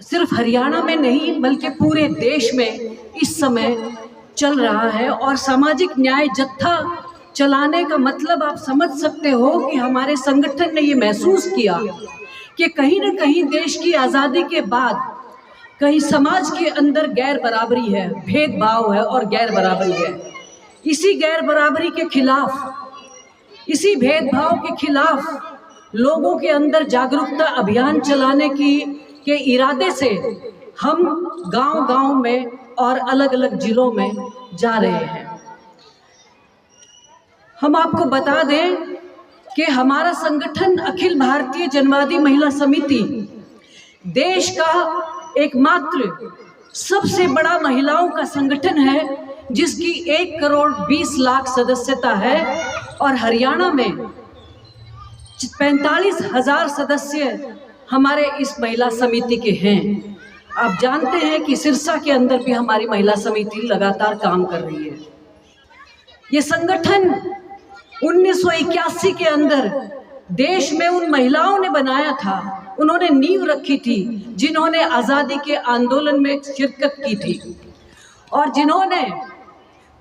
सिर्फ हरियाणा में नहीं बल्कि पूरे देश में इस समय चल रहा है। और सामाजिक न्याय जत्था चलाने का मतलब आप समझ सकते हो कि हमारे संगठन ने ये महसूस किया कि कहीं ना कहीं देश की आज़ादी के बाद कहीं समाज के अंदर गैर बराबरी है, भेदभाव है और गैर बराबरी है। इसी गैर बराबरी के खिलाफ, इसी भेदभाव के खिलाफ लोगों के अंदर जागरूकता अभियान चलाने के इरादे से हम गांव-गांव में और अलग अलग जिलों में जा रहे हैं। हम आपको बता दें कि हमारा संगठन अखिल भारतीय जनवादी महिला समिति देश का एकमात्र सबसे बड़ा महिलाओं का संगठन है जिसकी 1 करोड़ 20 लाख सदस्यता है और हरियाणा में 45,000 सदस्य हमारे इस महिला समिति के हैं। आप जानते हैं कि सिरसा के अंदर भी हमारी महिला समिति लगातार काम कर रही है। ये संगठन 1981 के अंदर देश में उन महिलाओं ने बनाया था, उन्होंने नींव रखी थी जिन्होंने आज़ादी के आंदोलन में शिरकत की थी और जिन्होंने,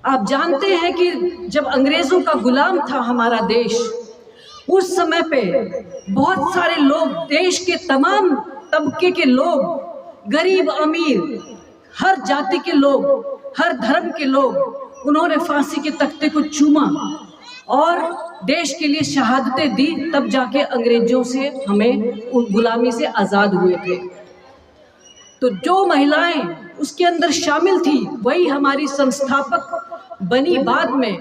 आप जानते हैं कि जब अंग्रेज़ों का गुलाम था हमारा देश, उस समय पे बहुत सारे लोग, देश के तमाम तबके के लोग, गरीब अमीर, हर जाति के लोग, हर धर्म के लोग, उन्होंने फांसी के तख्ते को चूमा और देश के लिए शहादतें दी, तब जाके अंग्रेजों से हमें उन गुलामी से आज़ाद हुए थे। तो जो महिलाएं उसके अंदर शामिल थी वही हमारी संस्थापक बनी। बाद में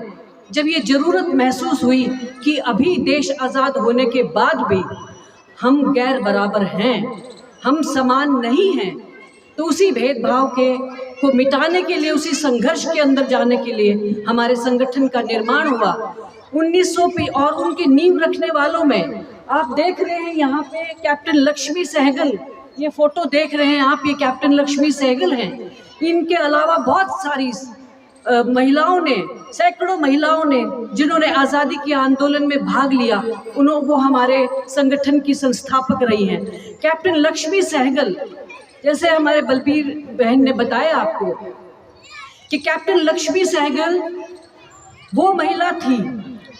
जब ये ज़रूरत महसूस हुई कि अभी देश आज़ाद होने के बाद भी हम गैर बराबर हैं, हम समान नहीं हैं, तो उसी भेदभाव को मिटाने के लिए, उसी संघर्ष के अंदर जाने के लिए हमारे संगठन का निर्माण हुआ 1900 और उनकी नींव रखने वालों में आप देख रहे हैं यहाँ पे कैप्टन लक्ष्मी सहगल, ये फोटो देख रहे हैं आप, ये कैप्टन लक्ष्मी सहगल हैं। इनके अलावा बहुत सारी महिलाओं ने, सैकड़ों महिलाओं ने जिन्होंने आज़ादी के आंदोलन में भाग लिया, वो हमारे संगठन की संस्थापक रही हैं। कैप्टन लक्ष्मी सहगल, जैसे हमारे बलबीर बहन ने बताया आपको कि कैप्टन लक्ष्मी सहगल वो महिला थी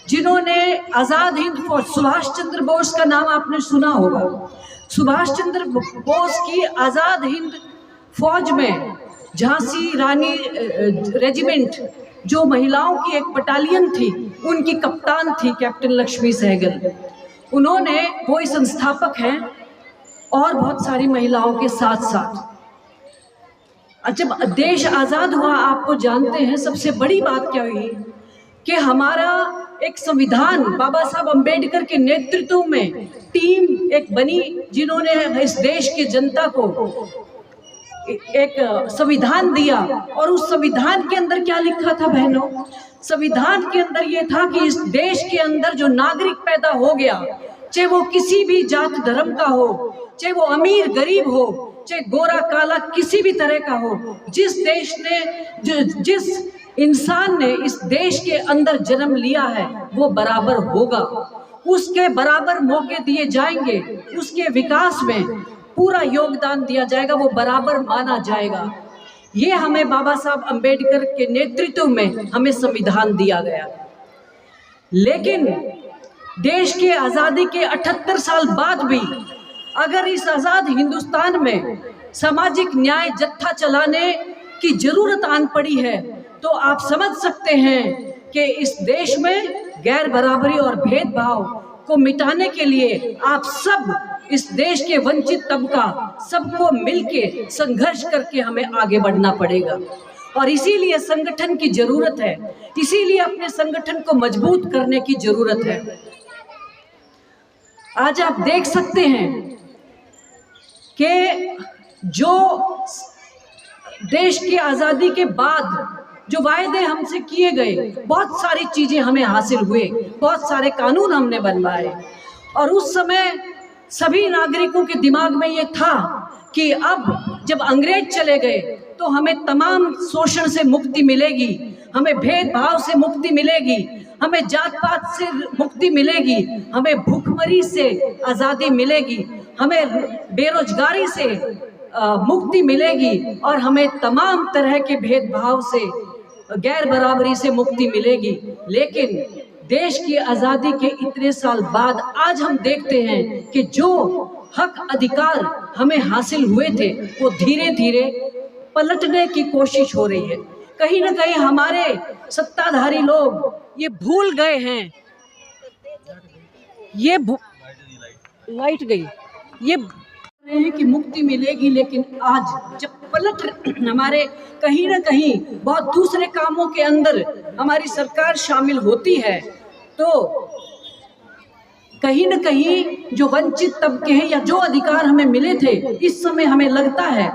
जिन्होंने आज़ाद हिंद फौज, सुभाष चंद्र बोस का नाम आपने सुना होगा, सुभाष चंद्र बोस की आज़ाद हिंद फौज में झांसी रानी रेजिमेंट, जो महिलाओं की एक बटालियन थी, उनकी कप्तान थी कैप्टन लक्ष्मी सहगल। उन्होंने, वो ही संस्थापक हैं और बहुत सारी महिलाओं के साथ साथ। जब देश आज़ाद हुआ, आपको जानते हैं सबसे बड़ी बात क्या हुई कि हमारा एक संविधान, बाबा साहब अम्बेडकर के नेतृत्व में टीम एक बनी जिन्होंने इस देश की जनता को एक संविधान दिया। और उस संविधान के अंदर क्या लिखा था बहनों? संविधान के अंदर ये था कि इस देश के अंदर जो नागरिक पैदा हो गया, चाहे वो किसी भी जात धर्म का हो, चाहे वो अमीर गरीब हो, चाहे गोरा काला किसी भी तरह का हो, जिस देश ने, जिस इंसान ने इस देश के अंदर जन्म लिया है वो बराबर होगा, उसके बराबर मौके दिए जाएंगे, उसके विकास में पूरा योगदान दिया जाएगा, वो बराबर माना जाएगा। ये हमें बाबा साहब अम्बेडकर के नेतृत्व में हमें संविधान दिया गया। लेकिन देश के आज़ादी के 78 साल बाद भी अगर इस आज़ाद हिंदुस्तान में सामाजिक न्याय जत्था चलाने की जरूरत आन पड़ी है, तो आप समझ सकते हैं कि इस देश में गैर बराबरी और भेदभाव को मिटाने के लिए आप सब, इस देश के वंचित तबका, सबको मिलके संघर्ष करके हमें आगे बढ़ना पड़ेगा। और इसीलिए संगठन की जरूरत है, इसीलिए अपने संगठन को मजबूत करने की जरूरत है। आज आप देख सकते हैं कि जो देश की आज़ादी के बाद जो वायदे हमसे किए गए, बहुत सारी चीज़ें हमें हासिल हुए, बहुत सारे कानून हमने बनवाए, और उस समय सभी नागरिकों के दिमाग में ये था कि अब जब अंग्रेज चले गए तो हमें तमाम शोषण से मुक्ति मिलेगी, हमें भेदभाव से मुक्ति मिलेगी, हमें जात पात से मुक्ति मिलेगी, हमें भूखमरी से आज़ादी मिलेगी, हमें बेरोजगारी से मुक्ति मिलेगी और हमें तमाम तरह के भेदभाव से, गैर बराबरी से मुक्ति मिलेगी। लेकिन देश की आज़ादी के इतने साल बाद आज हम देखते हैं कि जो हक अधिकार हमें हासिल हुए थे वो धीरे धीरे पलटने की कोशिश हो रही है। कहीं ना कहीं हमारे सत्ताधारी लोग ये भूल गए हैं, ये लाइट गई, ये रहे हैं कि मुक्ति मिलेगी, लेकिन आज जब पलट हमारे कहीं ना कहीं बहुत दूसरे कामों के अंदर हमारी सरकार शामिल होती है, तो कहीं न कहीं जो वंचित तबके हैं या जो अधिकार हमें मिले थे, इस समय हमें लगता है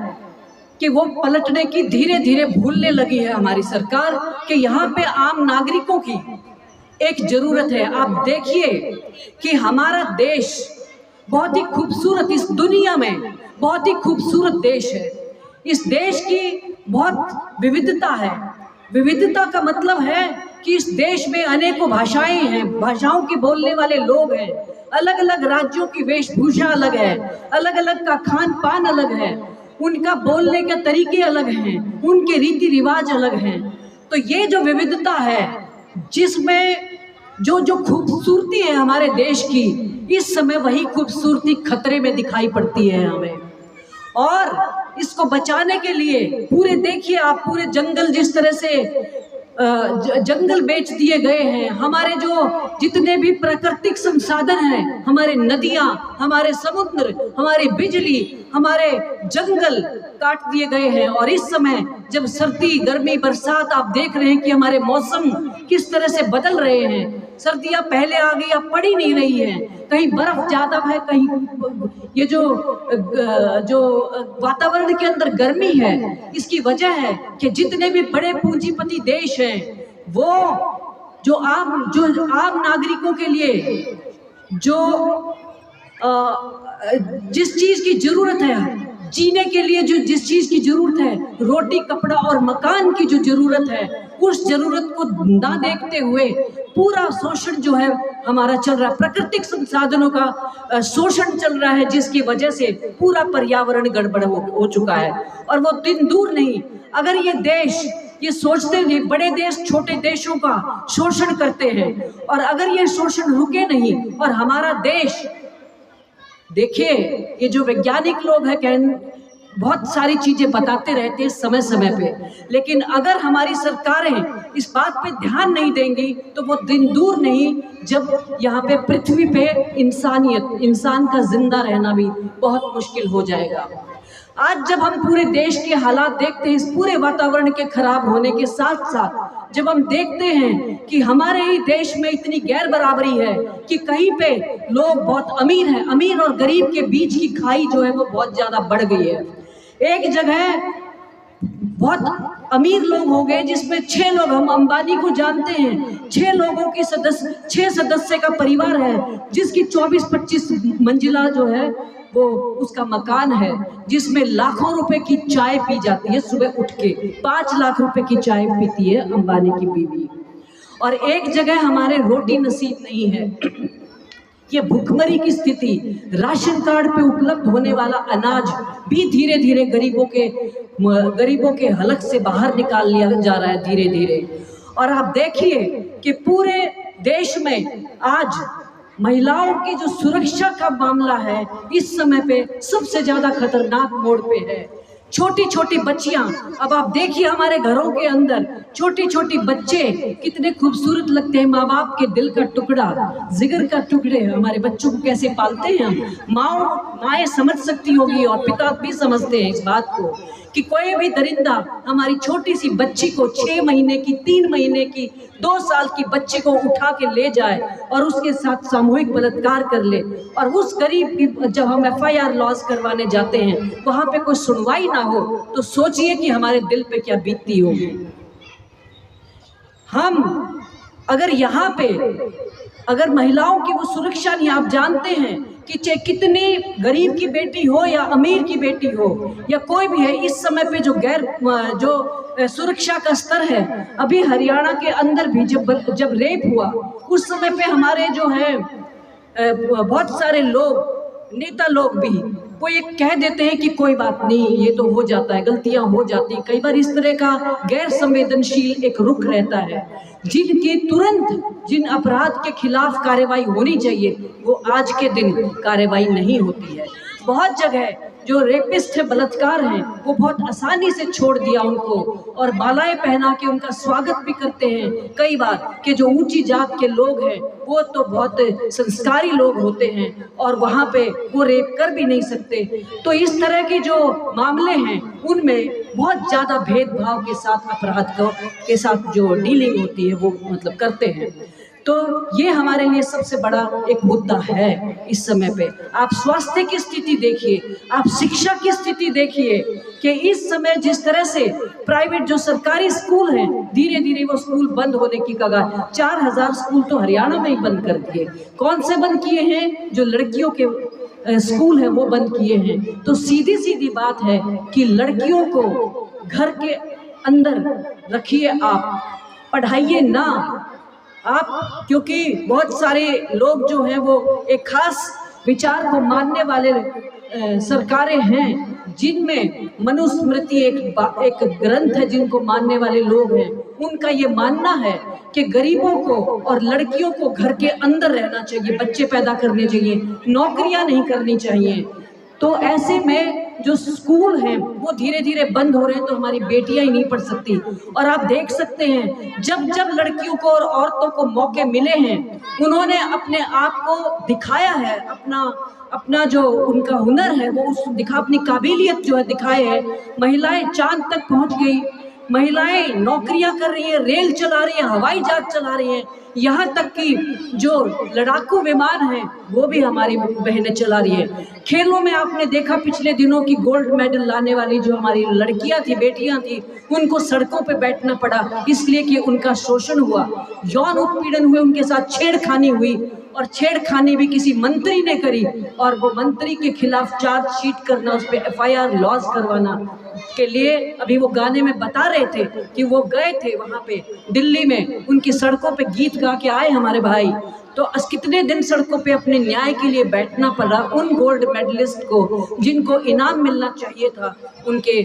कि वो पलटने की धीरे धीरे भूलने लगी है हमारी सरकार, कि यहाँ पे आम नागरिकों की एक जरूरत है। आप देखिए कि हमारा देश बहुत ही खूबसूरत, इस दुनिया में बहुत ही खूबसूरत देश है। इस देश की बहुत विविधता है। विविधता का मतलब है कि इस देश में अनेकों भाषाएं हैं, भाषाओं के बोलने वाले लोग हैं, अलग अलग राज्यों की वेशभूषा अलग है, अलग अलग का खान पान अलग है, उनका बोलने के तरीके अलग हैं, उनके रीति रिवाज अलग हैं। तो ये जो विविधता है, जिसमें जो खूबसूरती है हमारे देश की, इस समय वही खूबसूरती खतरे में दिखाई पड़ती है हमें। और इसको बचाने के लिए पूरे, देखिए आप, पूरे जंगल जिस तरह से जंगल बेच दिए गए हैं, हमारे जो जितने भी प्राकृतिक संसाधन हैं, हमारे नदियां, हमारे समुद्र, हमारी बिजली, हमारे जंगल काट दिए गए हैं। और इस समय जब सर्दी, गर्मी, बरसात, आप देख रहे हैं कि हमारे मौसम किस तरह से बदल रहे हैं। सर्दियां पहले आ गई, अब पड़ ही नहीं रही है, कहीं बर्फ ज्यादा है, कहीं ये जो वातावरण के अंदर गर्मी है, इसकी वजह है कि जितने भी बड़े पूंजीपति देश हैं, वो जो आम नागरिकों के लिए जिस चीज की जरूरत है, जीने के लिए जिस चीज की जरूरत है, रोटी, कपड़ा और मकान की जो जरूरत है, उस जरूरत को ना देखते हुए पूरा शोषण जो है हमारा चल रहा है, प्राकृतिक संसाधनों का शोषण चल रहा है, जिसकी वजह से पूरा पर्यावरण गड़बड़ हो चुका है। और वो दिन दूर नहीं, अगर ये देश ये सोचते नहीं, बड़े देश छोटे देशों का शोषण करते हैं, और अगर ये शोषण रुके नहीं और हमारा देश, देखिए ये जो वैज्ञानिक लोग हैं, बहुत सारी चीजें बताते रहते हैं समय समय पे, लेकिन अगर हमारी सरकारें इस बात पे ध्यान नहीं देंगी तो वो दिन दूर नहीं जब यहाँ पे पृथ्वी पे इंसान का जिंदा रहना भी बहुत मुश्किल हो जाएगा। आज जब हम पूरे देश के हालात देखते हैं, इस पूरे वातावरण के खराब होने के साथ साथ जब हम देखते हैं कि हमारे ही देश में इतनी गैर बराबरी है कि कहीं पे लोग बहुत अमीर हैं, अमीर और गरीब के बीच की खाई जो है वो बहुत ज्यादा बढ़ गई है। एक जगह बहुत अमीर लोग हो गए जिसमें 6 लोग, हम अंबानी को जानते हैं, 6 लोगों की 6 सदस्य का परिवार है, जिसकी 24-25 मंजिला जो है वो उसका मकान है, जिसमें लाखों रुपए की चाय पी जाती है। सुबह उठ के 5 लाख रुपए की चाय पीती है अंबानी की बीवी। और एक जगह हमारे रोटी नसीब नहीं है, ये भुखमरी की स्थिति, राशन कार्ड पे उपलब्ध होने वाला अनाज भी धीरे धीरे गरीबों के हलक से बाहर निकाल लिया जा रहा है धीरे धीरे। और आप देखिए कि पूरे देश में आज महिलाओं की जो सुरक्षा का मामला है, इस समय पे सबसे ज्यादा खतरनाक मोड़ पे है। छोटी छोटी बच्चियां, अब आप देखिए हमारे घरों के अंदर छोटी छोटी बच्चे कितने खूबसूरत लगते हैं, माँ बाप के दिल का टुकड़ा, जिगर का टुकड़े हमारे बच्चों को कैसे पालते हैं हम। माएँ समझ सकती होगी और पिता भी समझते हैं इस बात को कि कोई भी दरिंदा हमारी छोटी सी बच्ची को 6 महीने की, 3 महीने की, 2 साल की बच्ची को उठा के ले जाए और उसके साथ सामूहिक बलात्कार कर ले, और उस गरीब की जब हम FIR लॉन्च करवाने जाते हैं वहां पे कोई सुनवाई ना हो, तो सोचिए कि हमारे दिल पे क्या बीतती होगी। हम अगर यहाँ पे अगर महिलाओं की वो सुरक्षा नहीं, आप जानते हैं कि चाहे कितनी गरीब की बेटी हो या अमीर की बेटी हो या कोई भी है, इस समय पे जो सुरक्षा का स्तर है, अभी हरियाणा के अंदर भी जब रेप हुआ उस समय पे हमारे जो है बहुत सारे लोग, नेता लोग भी वो ये कह देते हैं कि कोई बात नहीं, ये तो हो जाता है, गलतियां हो जाती हैं। कई बार इस तरह का गैर संवेदनशील एक रुख रहता है, जिनकी तुरंत जिन अपराध के खिलाफ कार्रवाई होनी चाहिए वो आज के दिन कार्रवाई नहीं होती है। बहुत जगह जो रेपिस्ट है, बलात्कार हैं, वो बहुत आसानी से छोड़ दिया उनको और मालाएं पहना के उनका स्वागत भी करते हैं। कई बार कि जो ऊंची जात के लोग हैं वो तो बहुत संस्कारी लोग होते हैं और वहाँ पे वो रेप कर भी नहीं सकते। तो इस तरह के जो मामले हैं उनमें बहुत ज़्यादा भेदभाव के साथ अपराध के साथ जो डीलिंग होती है वो मतलब करते हैं। तो ये हमारे लिए सबसे बड़ा एक मुद्दा है इस समय पे। आप स्वास्थ्य की स्थिति देखिए, आप शिक्षा की स्थिति देखिए कि इस समय जिस तरह से प्राइवेट जो सरकारी स्कूल हैं, धीरे धीरे वो स्कूल बंद होने की कगार। 4000 स्कूल तो हरियाणा में ही बंद कर दिए। कौन से बंद किए हैं? जो लड़कियों के स्कूल हैं वो बंद किए हैं। तो सीधी सीधी बात है कि लड़कियों को घर के अंदर रखिए, आप पढ़ाइए ना आप, क्योंकि बहुत सारे लोग जो हैं वो एक खास विचार को मानने वाले सरकारें हैं, जिनमें मनुस्मृति एक ग्रंथ है, जिनको मानने वाले लोग हैं। उनका ये मानना है कि गरीबों को और लड़कियों को घर के अंदर रहना चाहिए, बच्चे पैदा करने चाहिए, नौकरियां नहीं करनी चाहिए। तो ऐसे में जो स्कूल हैं वो धीरे धीरे बंद हो रहे हैं, तो हमारी बेटियां ही नहीं पढ़ सकती। और आप देख सकते हैं जब जब लड़कियों को और औरतों को मौके मिले हैं, उन्होंने अपने आप को दिखाया है, अपना जो उनका हुनर है वो अपनी काबिलियत जो है दिखाए है। महिलाएं चांद तक पहुंच गई, महिलाएं नौकरियां कर रही हैं, रेल चला रही हैं, हवाई जहाज चला रही हैं, यहाँ तक कि जो लड़ाकू विमान हैं वो भी हमारी बहनें चला रही है। खेलों में आपने देखा पिछले दिनों की गोल्ड मेडल लाने वाली जो हमारी लड़कियां थी, बेटियां थी, उनको सड़कों पे बैठना पड़ा इसलिए कि उनका शोषण हुआ, यौन उत्पीड़न हुए, उनके साथ छेड़खानी हुई। और छेड़खानी भी किसी मंत्री ने करी और वो मंत्री के खिलाफ चार्जशीट करना, उस पर FIR लॉन्च करवाना के लिए अभी वो गाने में बता रहे थे कि वो गए थे वहाँ पे दिल्ली में, उनकी सड़कों पे गीत गा के आए हमारे भाई। तो कितने दिन सड़कों पे अपने न्याय के लिए बैठना पड़ा उन गोल्ड मेडलिस्ट को, जिनको इनाम मिलना चाहिए था उनके।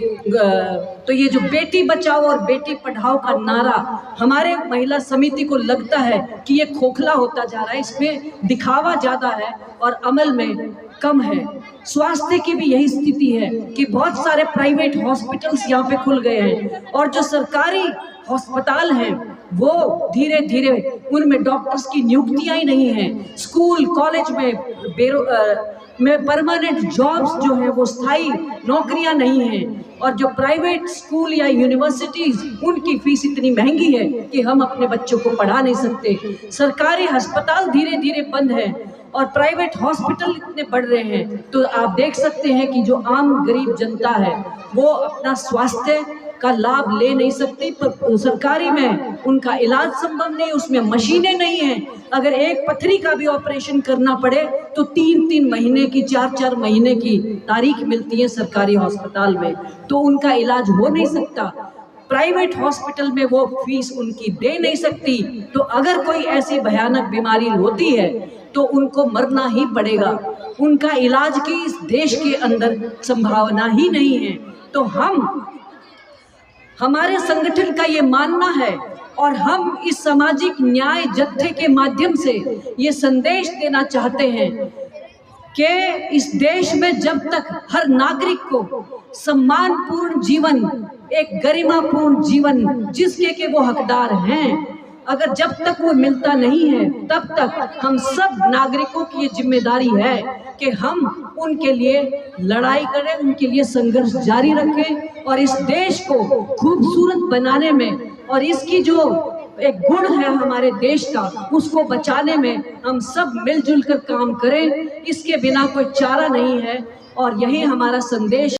तो ये जो बेटी बचाओ और बेटी पढ़ाओ का नारा हमारे महिला समिति को लगता है कि ये खोखला होता जा रहा है, इसमें दिखावा ज़्यादा है और अमल में कम है। स्वास्थ्य की भी यही स्थिति है कि बहुत सारे प्राइवेट हॉस्पिटल्स यहाँ पे खुल गए हैं और जो सरकारी अस्पताल हैं वो धीरे धीरे उनमें डॉक्टर्स की नियुक्तियां ही नहीं हैं। स्कूल कॉलेज में परमानेंट जॉब्स जो है वो स्थायी नौकरियां नहीं हैं और जो प्राइवेट स्कूल या यूनिवर्सिटीज़ उनकी फीस इतनी महंगी है कि हम अपने बच्चों को पढ़ा नहीं सकते। सरकारी अस्पताल धीरे धीरे बंद है और प्राइवेट हॉस्पिटल इतने बढ़ रहे हैं। तो आप देख सकते हैं कि जो आम गरीब जनता है वो अपना स्वास्थ्य का लाभ ले नहीं सकती, पर सरकारी में उनका इलाज संभव नहीं, उसमें मशीनें नहीं हैं। अगर एक पथरी का भी ऑपरेशन करना पड़े तो 3-3 महीने की, 4-4 महीने की तारीख मिलती है सरकारी अस्पताल में, तो उनका इलाज हो नहीं सकता। प्राइवेट हॉस्पिटल में वो फीस उनकी दे नहीं सकती। तो अगर कोई ऐसी भयानक बीमारी होती है तो उनको मरना ही पड़ेगा, उनका इलाज की इस देश के अंदर संभावना ही नहीं है। तो हमारे संगठन का ये मानना है और हम इस सामाजिक न्याय जत्थे के माध्यम से ये संदेश देना चाहते हैं कि इस देश में जब तक हर नागरिक को सम्मानपूर्ण जीवन, एक गरिमापूर्ण जीवन जिसके के वो हकदार हैं, अगर जब तक वो मिलता नहीं है तब तक हम सब नागरिकों की ये जिम्मेदारी है कि हम उनके लिए लड़ाई करें, उनके लिए संघर्ष जारी रखें और इस देश को खूबसूरत बनाने में और इसकी जो एक गुण है हमारे देश का उसको बचाने में हम सब मिलजुल कर काम करें। इसके बिना कोई चारा नहीं है और यही हमारा संदेश